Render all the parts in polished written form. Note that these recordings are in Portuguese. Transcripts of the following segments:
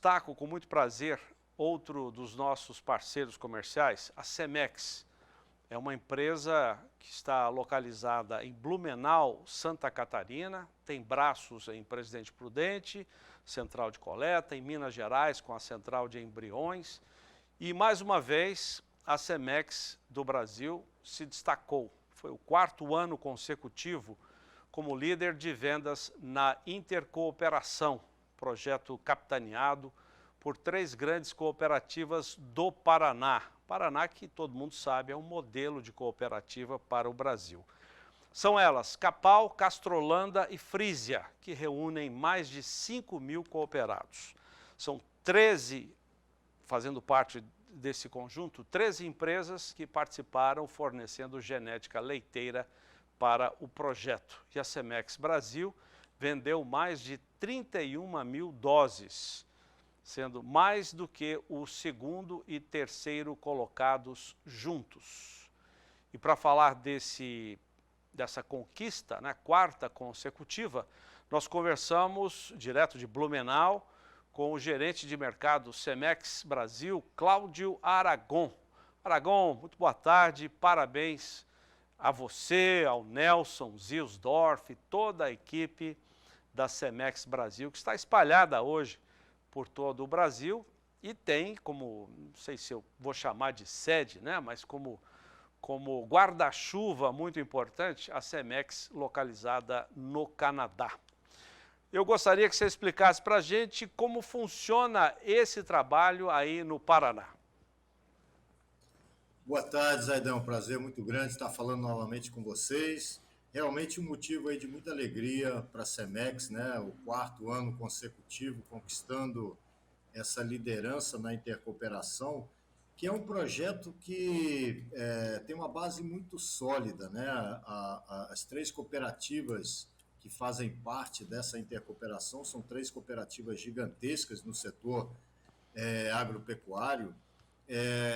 destaco com muito prazer outro dos nossos parceiros comerciais, a Cemex. É uma empresa que está localizada em Blumenau, Santa Catarina, tem braços em Presidente Prudente, central de coleta, em Minas Gerais com a central de embriões. E mais uma vez a Cemex do Brasil se destacou. Foi o 4º ano consecutivo como líder de vendas na intercooperação, projeto capitaneado por 3 grandes cooperativas do Paraná. Paraná, que todo mundo sabe, é um modelo de cooperativa para o Brasil. São elas Capal, Castrolanda e Frisia, que reúnem mais de 5.000 cooperados. São 13, fazendo parte desse conjunto, 13 empresas que participaram fornecendo genética leiteira para o projeto. E a Cemex Brasil vendeu mais de 31.000 doses, sendo mais do que o 2º e 3º colocados juntos. E para falar dessa conquista, né, 4ª consecutiva, nós conversamos direto de Blumenau com o gerente de mercado Cemex Brasil, Cláudio Aragon. Aragon, muito boa tarde, parabéns a você, ao Nelson Zilsdorf, toda a equipe da Cemex Brasil, que está espalhada hoje por todo o Brasil e tem como, não sei se eu vou chamar de sede, né, mas como guarda-chuva muito importante, a Cemex localizada no Canadá. Eu gostaria que você explicasse para a gente como funciona esse trabalho aí no Paraná. Boa tarde, Zaidão. Prazer muito grande estar falando novamente com vocês. Realmente um motivo aí de muita alegria para a Cemex, né? O 4º ano consecutivo conquistando essa liderança na intercooperação, que é um projeto que tem uma base muito sólida, né? As 3 cooperativas que fazem parte dessa intercooperação são 3 cooperativas gigantescas no setor agropecuário.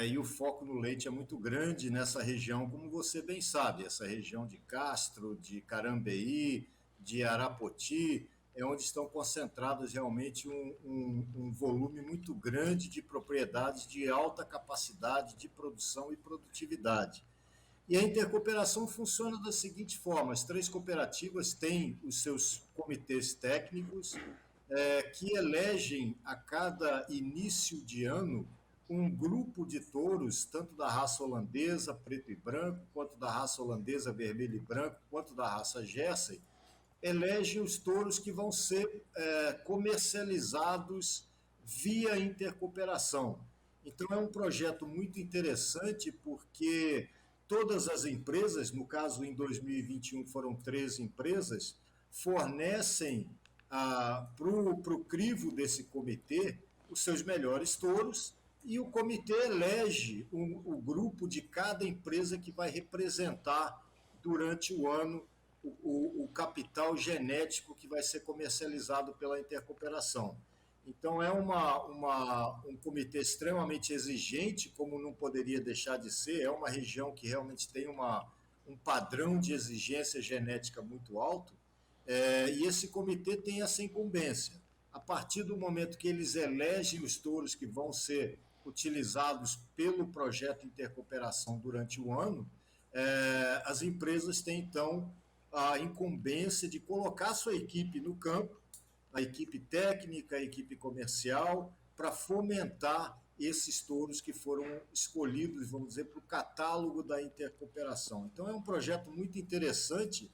E o foco no leite é muito grande nessa região, como você bem sabe, essa região de Castro, de Carambeí, de Arapoti, é onde estão concentrados realmente um volume muito grande de propriedades de alta capacidade de produção e produtividade. E a intercooperação funciona da seguinte forma: as 3 cooperativas têm os seus comitês técnicos que elegem a cada início de ano um grupo de touros, tanto da raça holandesa preto e branco, quanto da raça holandesa vermelho e branco, quanto da raça Jersey, elege os touros que vão ser comercializados via intercooperação. Então é um projeto muito interessante porque todas as empresas, no caso em 2021 foram 13 empresas, fornecem para o crivo desse comitê os seus melhores touros e o comitê elege o grupo de cada empresa que vai representar durante o ano o capital genético que vai ser comercializado pela intercooperação. Então, é um comitê extremamente exigente, como não poderia deixar de ser, é uma região que realmente tem um padrão de exigência genética muito alto, e esse comitê tem essa incumbência. A partir do momento que eles elegem os touros que vão ser utilizados pelo projeto Intercooperação durante o ano, as empresas têm, então, a incumbência de colocar sua equipe no campo, a equipe técnica, a equipe comercial, para fomentar esses touros que foram escolhidos, vamos dizer, para o catálogo da intercooperação. Então, é um projeto muito interessante,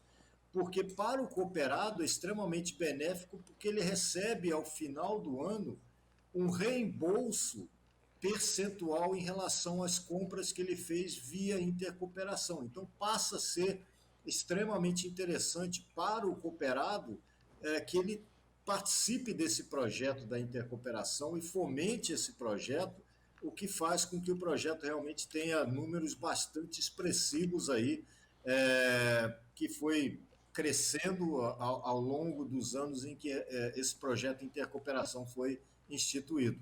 porque para o cooperado é extremamente benéfico, porque ele recebe, ao final do ano, um reembolso percentual em relação às compras que ele fez via intercooperação. Então, passa a ser extremamente interessante para o cooperado que ele participe desse projeto da intercooperação e fomente esse projeto, o que faz com que o projeto realmente tenha números bastante expressivos aí, que foi crescendo ao longo dos anos em que esse projeto de intercooperação foi instituído.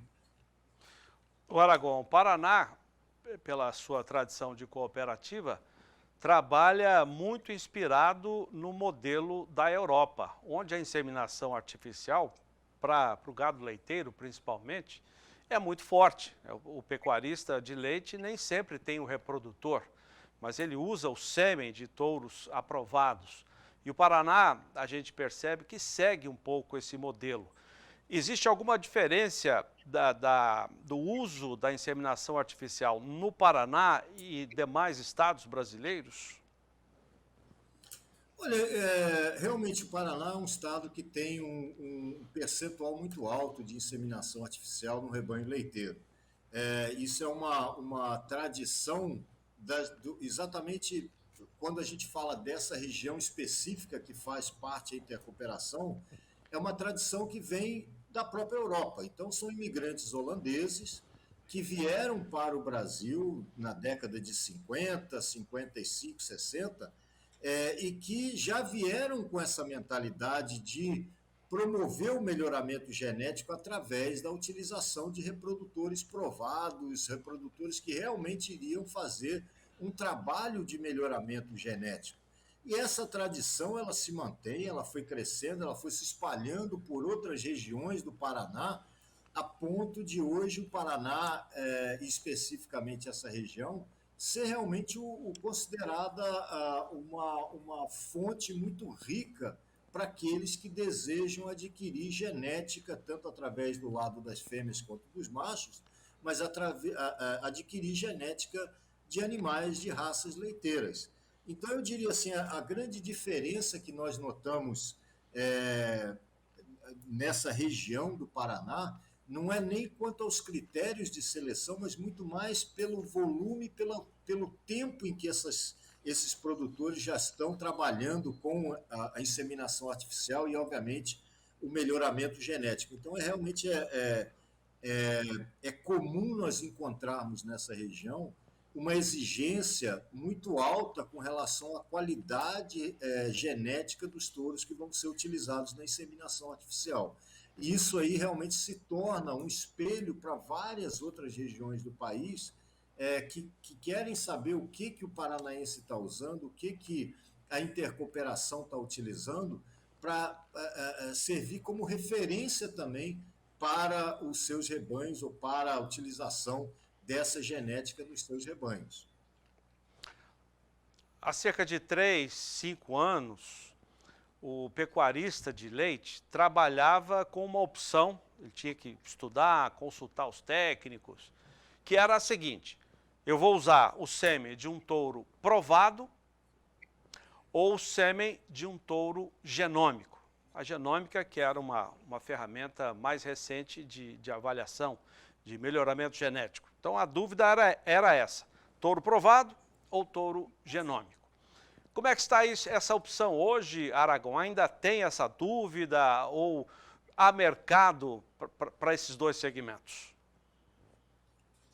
O Aragon, o Paraná, pela sua tradição de cooperativa, trabalha muito inspirado no modelo da Europa, onde a inseminação artificial para o gado leiteiro, principalmente, é muito forte. O pecuarista de leite nem sempre tem o reprodutor, mas ele usa o sêmen de touros aprovados. E o Paraná, a gente percebe que segue um pouco esse modelo. Existe alguma diferença do uso da inseminação artificial no Paraná e demais estados brasileiros? Olha, realmente o Paraná é um estado que tem um percentual muito alto de inseminação artificial no rebanho leiteiro. Isso é uma tradição exatamente quando a gente fala dessa região específica que faz parte da intercooperação, é uma tradição que vem da própria Europa. Então, são imigrantes holandeses que vieram para o Brasil na década de 50, 55, 60, e que já vieram com essa mentalidade de promover o melhoramento genético através da utilização de reprodutores provados, reprodutores que realmente iriam fazer um trabalho de melhoramento genético. E essa tradição, ela se mantém, ela foi crescendo, ela foi se espalhando por outras regiões do Paraná, a ponto de hoje o Paraná, especificamente essa região, ser realmente considerada uma fonte muito rica para aqueles que desejam adquirir genética, tanto através do lado das fêmeas quanto dos machos, mas adquirir genética de animais de raças leiteiras. Então, eu diria assim, a grande diferença que nós notamos nessa região do Paraná não é nem quanto aos critérios de seleção, mas muito mais pelo volume, pelo tempo em que esses produtores já estão trabalhando com a inseminação artificial e, obviamente, o melhoramento genético. Então, realmente é comum nós encontrarmos nessa região uma exigência muito alta com relação à qualidade genética dos touros que vão ser utilizados na inseminação artificial. E isso aí realmente se torna um espelho para várias outras regiões do país que querem saber o que o paranaense está usando, o que a intercooperação está utilizando para servir como referência também para os seus rebanhos ou para a utilização dessa genética nos seus rebanhos. Há cerca de 3, 5 anos, o pecuarista de leite trabalhava com uma opção, ele tinha que estudar, consultar os técnicos, que era a seguinte: eu vou usar o sêmen de um touro provado ou o sêmen de um touro genômico. A genômica, que era uma ferramenta mais recente de avaliação, de melhoramento genético. Então, a dúvida era essa: touro provado ou touro genômico? Como é que está essa opção hoje, Aragão? Ainda tem essa dúvida ou há mercado para esses dois segmentos?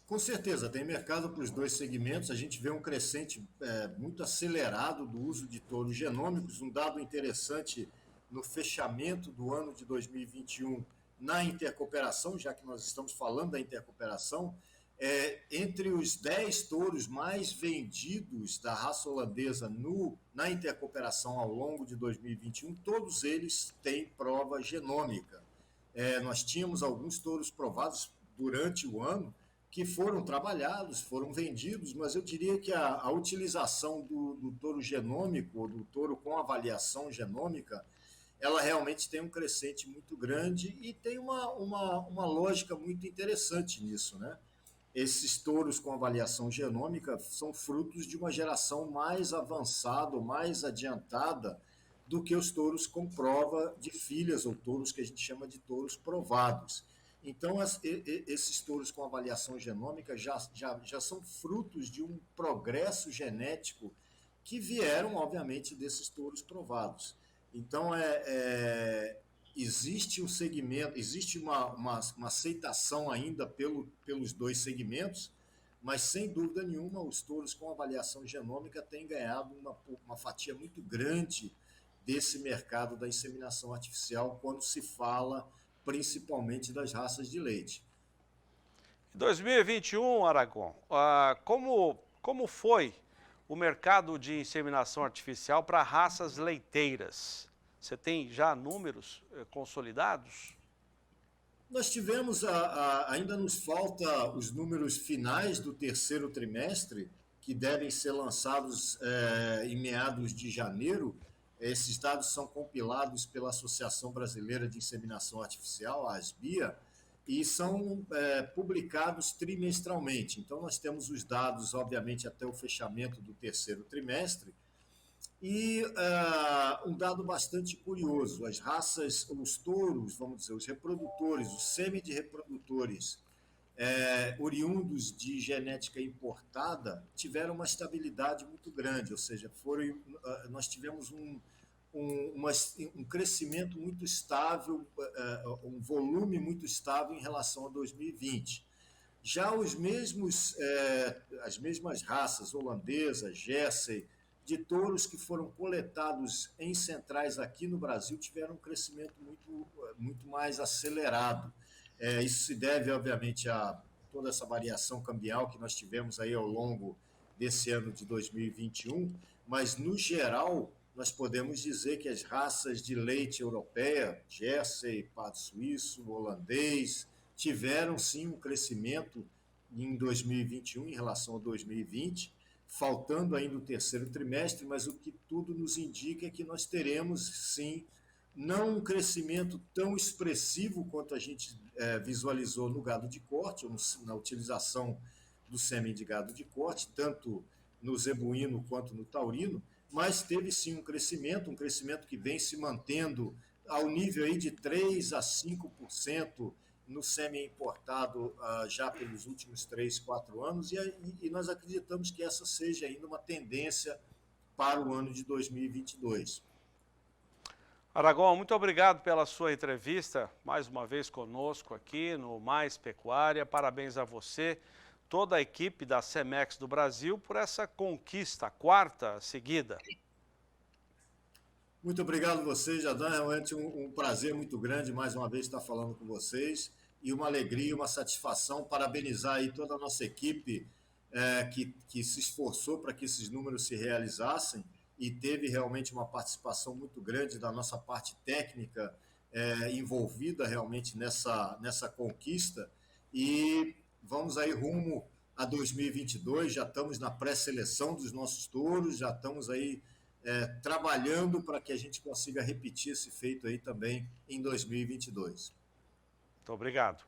Com certeza, tem mercado para os dois segmentos. A gente vê um crescente muito acelerado do uso de touros genômicos. Um dado interessante no fechamento do ano de 2021 na intercooperação, já que nós estamos falando da intercooperação, entre os 10 touros mais vendidos da raça holandesa na intercooperação ao longo de 2021, todos eles têm prova genômica. Nós tínhamos alguns touros provados durante o ano que foram trabalhados, foram vendidos, mas eu diria que a utilização do touro genômico, ou do touro com avaliação genômica, ela realmente tem um crescente muito grande e tem uma lógica muito interessante nisso, né? Esses touros com avaliação genômica são frutos de uma geração mais avançada, mais adiantada do que os touros com prova de filhas, ou touros que a gente chama de touros provados. Então, esses touros com avaliação genômica já são frutos de um progresso genético que vieram, obviamente, desses touros provados. Então, existe um segmento, existe uma aceitação ainda pelos dois segmentos, mas, sem dúvida nenhuma, os touros com avaliação genômica têm ganhado uma fatia muito grande desse mercado da inseminação artificial quando se fala principalmente das raças de leite. Em 2021, Aragão, como foi o mercado de inseminação artificial para raças leiteiras? Você tem já números consolidados? Nós tivemos, ainda nos falta os números finais do terceiro trimestre, que devem ser lançados em meados de janeiro. Esses dados são compilados pela Associação Brasileira de Inseminação Artificial, a ASBIA, e são publicados trimestralmente. Então, nós temos os dados, obviamente, até o fechamento do terceiro trimestre. E um dado bastante curioso: as raças, os touros, vamos dizer, os reprodutores, os semi de reprodutores oriundos de genética importada tiveram uma estabilidade muito grande, ou seja, nós tivemos um crescimento muito estável, um volume muito estável em relação a 2020. Já as mesmas raças holandesas, Jersey, de touros que foram coletados em centrais aqui no Brasil tiveram um crescimento muito mais acelerado. Isso se deve, obviamente, a toda essa variação cambial que nós tivemos aí ao longo desse ano de 2021, mas, no geral, nós podemos dizer que as raças de leite europeia, Jersey, Pato Suíço, holandês, tiveram sim um crescimento em 2021 em relação a 2020, faltando ainda o terceiro trimestre, mas o que tudo nos indica é que nós teremos sim, não um crescimento tão expressivo quanto a gente visualizou no gado de corte, ou na utilização do sêmen de gado de corte, tanto no zebuíno quanto no taurino, mas teve sim um crescimento que vem se mantendo ao nível aí de 3 a 5% no semi-importado já pelos últimos 3, 4 anos, e nós acreditamos que essa seja ainda uma tendência para o ano de 2022. Aragão, muito obrigado pela sua entrevista, mais uma vez conosco aqui no Mais Pecuária. Parabéns a você, toda a equipe da Cemex do Brasil, por essa conquista, a quarta seguida. Muito obrigado a vocês, Jadão. Realmente um prazer muito grande mais uma vez estar falando com vocês, e uma alegria, uma satisfação, parabenizar aí toda a nossa equipe que se esforçou para que esses números se realizassem, e teve realmente uma participação muito grande da nossa parte técnica envolvida realmente nessa conquista. E vamos aí rumo a 2022, já estamos na pré-seleção dos nossos touros, já estamos aí trabalhando para que a gente consiga repetir esse feito aí também em 2022. Muito obrigado.